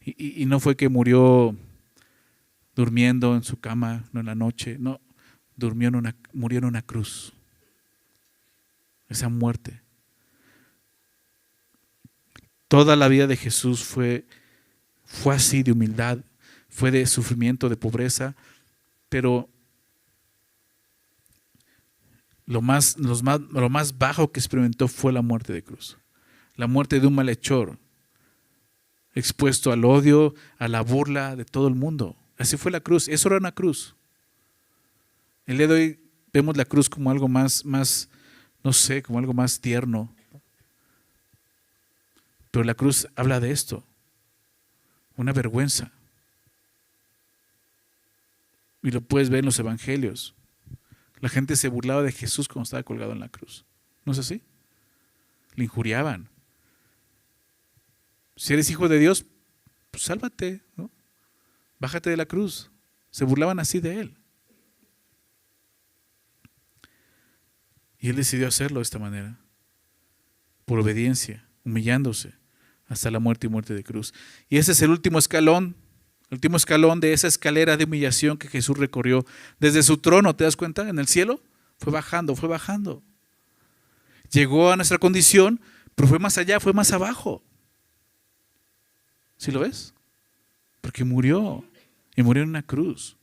Y no fue que murió durmiendo en su cama, no en la noche. No, murió en una cruz. Esa muerte. Toda la vida de Jesús fue así, de humildad, fue de sufrimiento, de pobreza, pero lo más bajo que experimentó fue la muerte de cruz. La muerte de un malhechor, expuesto al odio, a la burla de todo el mundo. Así fue la cruz, eso era una cruz. El día de hoy vemos la cruz como algo más, no sé, como algo más tierno. Pero la cruz habla de esto, una vergüenza. Y lo puedes ver en los evangelios. La gente se burlaba de Jesús cuando estaba colgado en la cruz. ¿No es así? Le injuriaban. Si eres hijo de Dios, pues sálvate, ¿no? Bájate de la cruz. Se burlaban así de él. Y él decidió hacerlo de esta manera, por obediencia, humillándose hasta la muerte y muerte de cruz. Y ese es el último escalón de esa escalera de humillación que Jesús recorrió desde su trono. ¿Te das cuenta? En el cielo fue bajando, fue bajando. Llegó a nuestra condición, pero fue más allá, fue más abajo. ¿Sí lo ves? Porque murió, y murió en una cruz.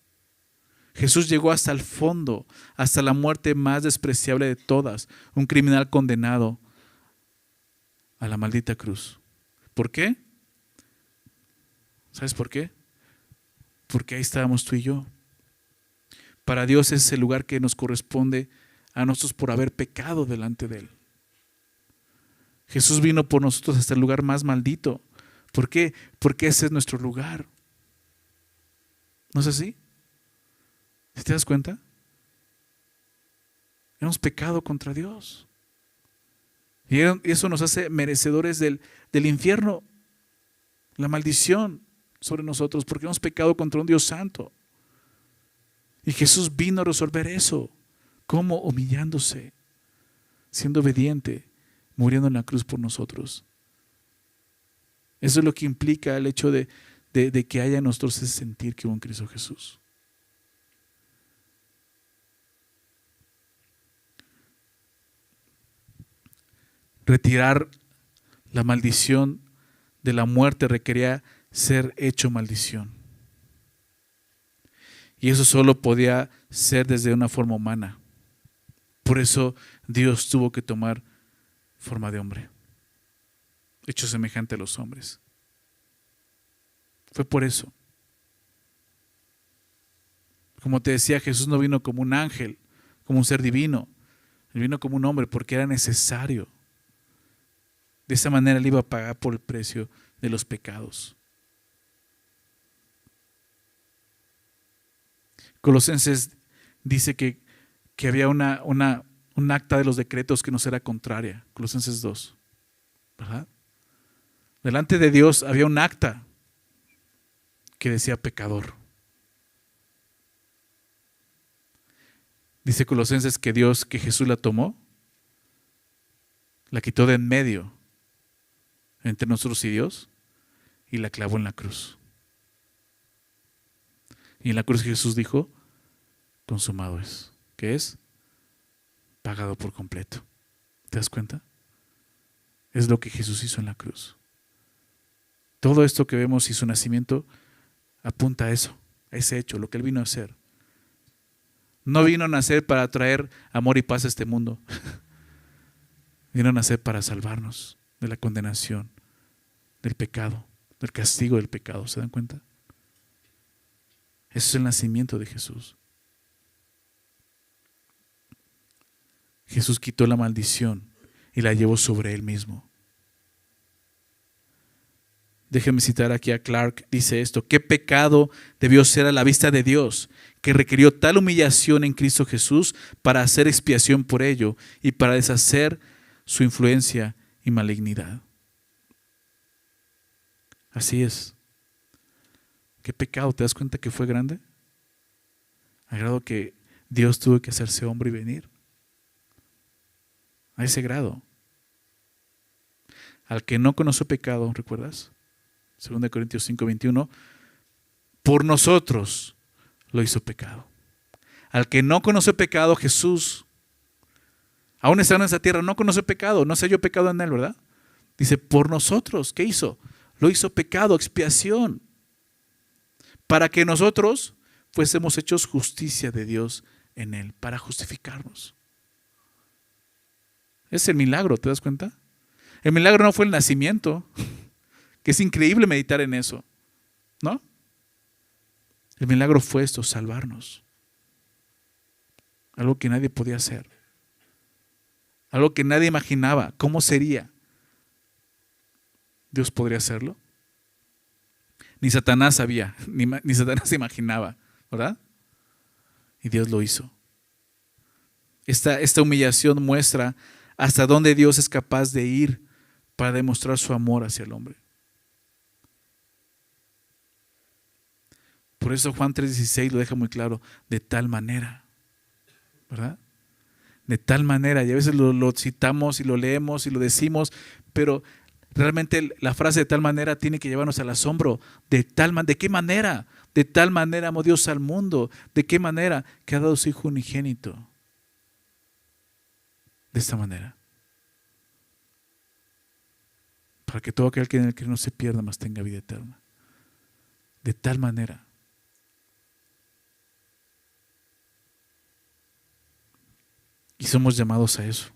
Jesús llegó hasta el fondo, hasta la muerte más despreciable de todas, un criminal condenado a la maldita cruz. ¿Por qué? ¿Sabes por qué? Porque ahí estábamos tú y yo. Para Dios es el lugar que nos corresponde a nosotros por haber pecado delante de Él. Jesús vino por nosotros hasta el lugar más maldito. ¿Por qué? Porque ese es nuestro lugar. ¿No es así? ¿Sí te das cuenta? Hemos pecado contra Dios. Y eso nos hace merecedores del infierno, la maldición sobre nosotros, porque hemos pecado contra un Dios santo. Y Jesús vino a resolver eso. ¿Cómo? Humillándose, siendo obediente, muriendo en la cruz por nosotros. Eso es lo que implica el hecho de que haya en nosotros ese sentir que hubo en Cristo Jesús. Retirar la maldición de la muerte requería ser hecho maldición. Y eso solo podía ser desde una forma humana. Por eso Dios tuvo que tomar forma de hombre, hecho semejante a los hombres. Fue por eso. Como te decía, Jesús no vino como un ángel, como un ser divino. Él vino como un hombre porque era necesario. De esa manera Él iba a pagar por el precio de los pecados. Colosenses dice que había un acta de los decretos que nos era contraria. Colosenses 2. ¿Verdad? Delante de Dios había un acta que decía pecador. Dice Colosenses que que Jesús la tomó, la quitó de en medio entre nosotros y Dios y la clavó en la cruz. Y en la cruz Jesús dijo, consumado es. ¿Qué es? Pagado por completo. ¿Te das cuenta? Es lo que Jesús hizo en la cruz. Todo esto que vemos y su nacimiento apunta a eso, a ese hecho, lo que Él vino a hacer. No vino a nacer para traer amor y paz a este mundo. Vino a nacer para salvarnos de la condenación, del pecado, del castigo del pecado. ¿Se dan cuenta? Ese es el nacimiento de Jesús. Jesús quitó la maldición y la llevó sobre Él mismo. Déjenme citar aquí a Clark, dice esto: ¿qué pecado debió ser a la vista de Dios que requirió tal humillación en Cristo Jesús para hacer expiación por ello y para deshacer su influencia y malignidad? Así es. ¿Qué pecado? ¿Te das cuenta que fue grande? Al grado que Dios tuvo que hacerse hombre y venir. A ese grado. Al que no conoció pecado, ¿recuerdas? 2 Corintios 5:21, por nosotros lo hizo pecado. Al que no conoció pecado, Jesús, aún estando en esa tierra, no conoció pecado, no se halló pecado en Él, ¿verdad? Dice, por nosotros, ¿qué hizo? Lo hizo pecado, expiación, para que nosotros fuésemos hechos justicia de Dios en Él, para justificarnos. Es el milagro, ¿te das cuenta? El milagro no fue el nacimiento, que es increíble meditar en eso, ¿no? El milagro fue esto, salvarnos. Algo que nadie podía hacer. Algo que nadie imaginaba. ¿Cómo sería? ¿Dios podría hacerlo? Ni Satanás sabía, ni Satanás imaginaba, ¿verdad? Y Dios lo hizo. Esta humillación muestra hasta dónde Dios es capaz de ir para demostrar su amor hacia el hombre. Por eso Juan 3:16 lo deja muy claro, de tal manera, ¿verdad? De tal manera, y a veces lo citamos y lo leemos y lo decimos, pero realmente la frase de tal manera tiene que llevarnos al asombro. ¿De qué manera? De tal manera amó Dios al mundo. ¿De qué manera? Que ha dado su Hijo unigénito. De esta manera. Para que todo aquel que en el que no se pierda, mas tenga vida eterna. De tal manera. Y somos llamados a eso.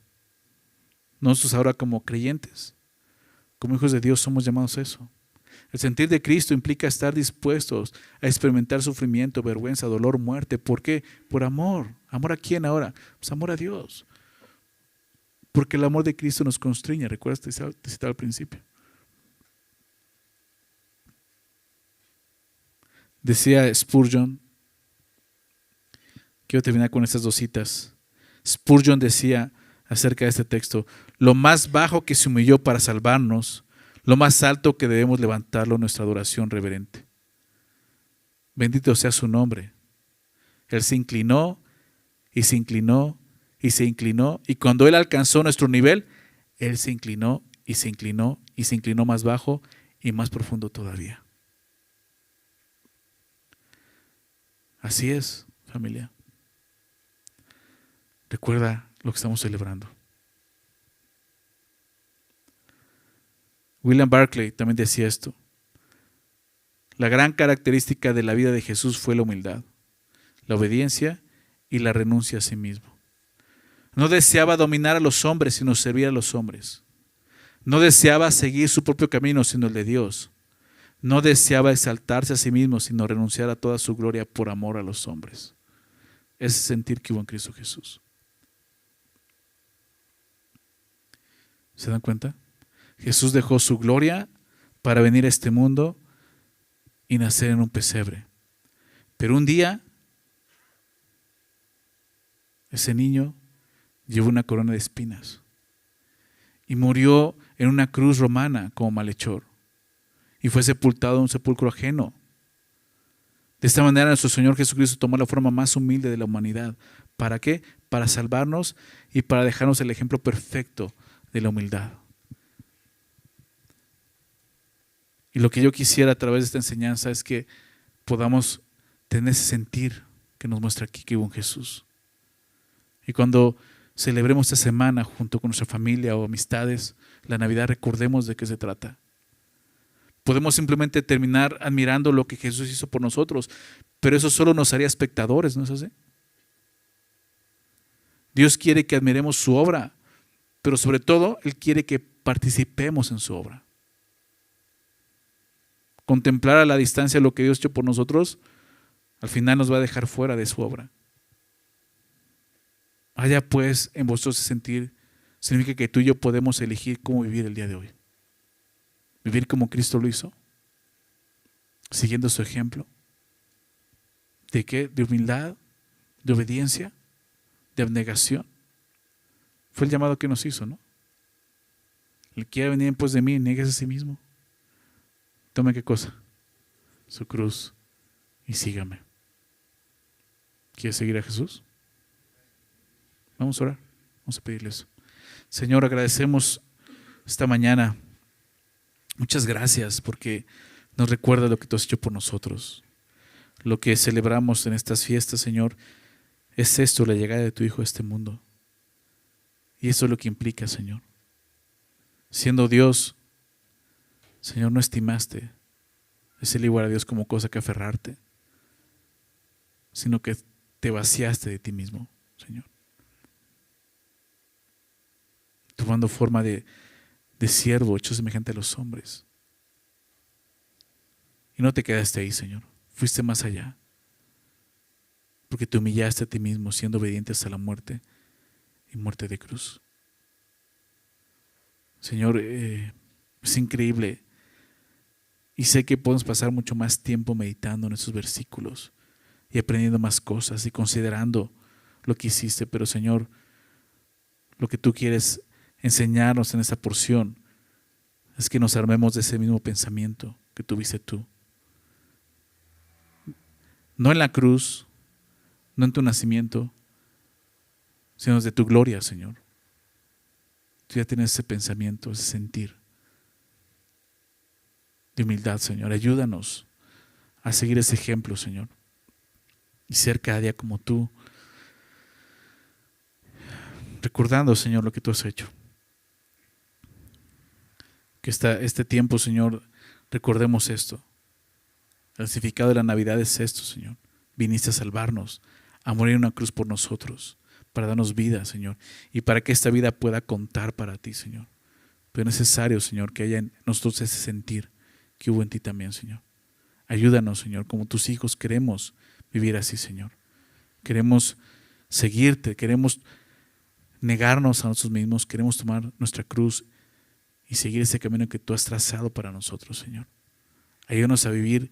Nosotros ahora como creyentes, como hijos de Dios, somos llamados a eso. El sentir de Cristo implica estar dispuestos a experimentar sufrimiento, vergüenza, dolor, muerte. ¿Por qué? Por amor. ¿Amor a quién ahora? Pues amor a Dios. Porque el amor de Cristo nos constriñe. ¿Recuerdas? Te citaba al principio. Decía Spurgeon, quiero terminar con estas dos citas. Spurgeon decía acerca de este texto: lo más bajo que se humilló para salvarnos, lo más alto que debemos levantarlo, nuestra adoración reverente. Bendito sea su nombre. Él se inclinó y se inclinó y se inclinó, y cuando Él alcanzó nuestro nivel, Él se inclinó y se inclinó y se inclinó más bajo y más profundo todavía. Así es, familia. Recuerda lo que estamos celebrando. William Barclay también decía esto: la gran característica de la vida de Jesús fue la humildad, la obediencia y la renuncia a sí mismo. No deseaba dominar a los hombres, sino servir a los hombres. No deseaba seguir su propio camino, sino el de Dios. No deseaba exaltarse a sí mismo, sino renunciar a toda su gloria por amor a los hombres. ese sentir que hubo en Cristo Jesús. ¿Se dan cuenta? Jesús dejó su gloria para venir a este mundo y nacer en un pesebre. Pero un día, ese niño llevó una corona de espinas y murió en una cruz romana como malhechor y fue sepultado en un sepulcro ajeno. De esta manera nuestro Señor Jesucristo tomó la forma más humilde de la humanidad. ¿Para qué? Para salvarnos y para dejarnos el ejemplo perfecto de la humildad. Y lo que yo quisiera a través de esta enseñanza es que podamos tener ese sentir que nos muestra aquí que hubo en Jesús. Y cuando celebremos esta semana junto con nuestra familia o amistades, la Navidad, recordemos de qué se trata. Podemos simplemente terminar admirando lo que Jesús hizo por nosotros, pero eso solo nos haría espectadores, ¿no es así? Dios quiere que admiremos su obra, pero sobre todo Él quiere que participemos en su obra. Contemplar a la distancia lo que Dios ha hecho por nosotros, al final nos va a dejar fuera de su obra. Haya pues en vosotros ese sentir, significa que tú y yo podemos elegir cómo vivir el día de hoy. Vivir como Cristo lo hizo, siguiendo su ejemplo. ¿De qué? De humildad, de obediencia, de abnegación. Fue el llamado que nos hizo, ¿no? El que quiera venir en pos de mí, nieguese a sí mismo. Tome qué cosa, su cruz y sígame. ¿Quieres seguir a Jesús? Vamos a orar, vamos a pedirle eso. Señor, agradecemos esta mañana. Muchas gracias porque nos recuerda lo que tú has hecho por nosotros. Lo que celebramos en estas fiestas, Señor, es esto, la llegada de tu Hijo a este mundo. Y eso es lo que implica, Señor. Siendo Dios, Señor, no estimaste ese igual a Dios como cosa que aferrarte, sino que te vaciaste de ti mismo, Señor. Tomando forma de siervo, hecho semejante a los hombres. Y no te quedaste ahí, Señor. Fuiste más allá. Porque te humillaste a ti mismo, siendo obediente hasta la muerte y muerte de cruz. Señor, es increíble. Y sé que podemos pasar mucho más tiempo meditando en estos versículos y aprendiendo más cosas y considerando lo que hiciste. Pero, Señor, lo que tú quieres enseñarnos en esta porción es que nos armemos de ese mismo pensamiento que tuviste tú. No en la cruz, no en tu nacimiento, sino de tu gloria, Señor. Tú ya tienes ese pensamiento, ese sentir de humildad, Señor. Ayúdanos a seguir ese ejemplo, Señor, y ser cada día como tú, recordando, Señor, lo que tú has hecho. Que este tiempo, Señor, recordemos esto. El significado de la Navidad es esto, Señor. Viniste a salvarnos, a morir en una cruz por nosotros, para darnos vida, Señor, y para que esta vida pueda contar para ti, Señor. Pero es necesario, Señor, que haya en nosotros ese sentir que hubo en ti también, Señor. Ayúdanos, Señor, como tus hijos queremos vivir así, Señor. Queremos seguirte, queremos negarnos a nosotros mismos, queremos tomar nuestra cruz y seguir ese camino que tú has trazado para nosotros, Señor. Ayúdanos a vivir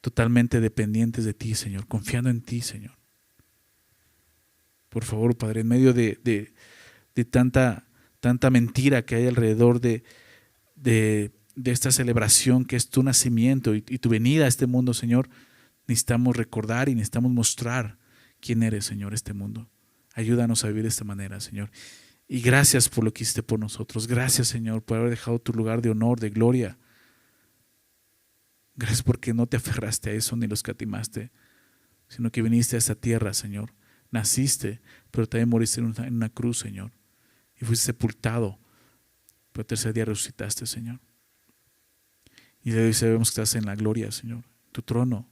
totalmente dependientes de ti, Señor, confiando en ti, Señor. Por favor, Padre, en medio de tanta mentira que hay alrededor de esta celebración que es tu nacimiento y tu venida a este mundo, Señor, necesitamos recordar y necesitamos mostrar quién eres, Señor, este mundo. Ayúdanos a vivir de esta manera, Señor. Y gracias por lo que hiciste por nosotros. Gracias, Señor, por haber dejado tu lugar de honor, de gloria. Gracias porque no te aferraste a eso ni lo escatimaste, sino que viniste a esta tierra, Señor. Naciste, pero también moriste en una cruz, Señor. Y fuiste sepultado, pero el tercer día resucitaste, Señor. Y de hoy sabemos que estás en la gloria, Señor, tu trono.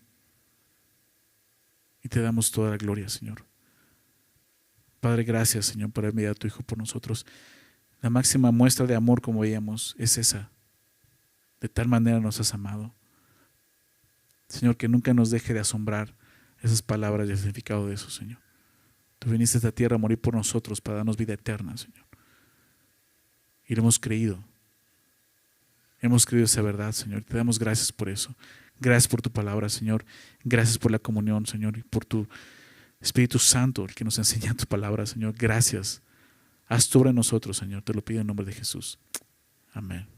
Y te damos toda la gloria, Señor. Padre, gracias, Señor, por haber enviado a tu Hijo por nosotros. La máxima muestra de amor, como veíamos, es esa. De tal manera nos has amado. Señor, que nunca nos deje de asombrar esas palabras y el significado de eso, Señor. Tú viniste a esta tierra a morir por nosotros para darnos vida eterna, Señor. Y lo hemos creído. Hemos creído esa verdad, Señor. Te damos gracias por eso. Gracias por tu palabra, Señor. Gracias por la comunión, Señor, y por tu Espíritu Santo, el que nos enseña tu palabra, Señor. Gracias. Haz tu obra en nosotros, Señor. Te lo pido en nombre de Jesús. Amén.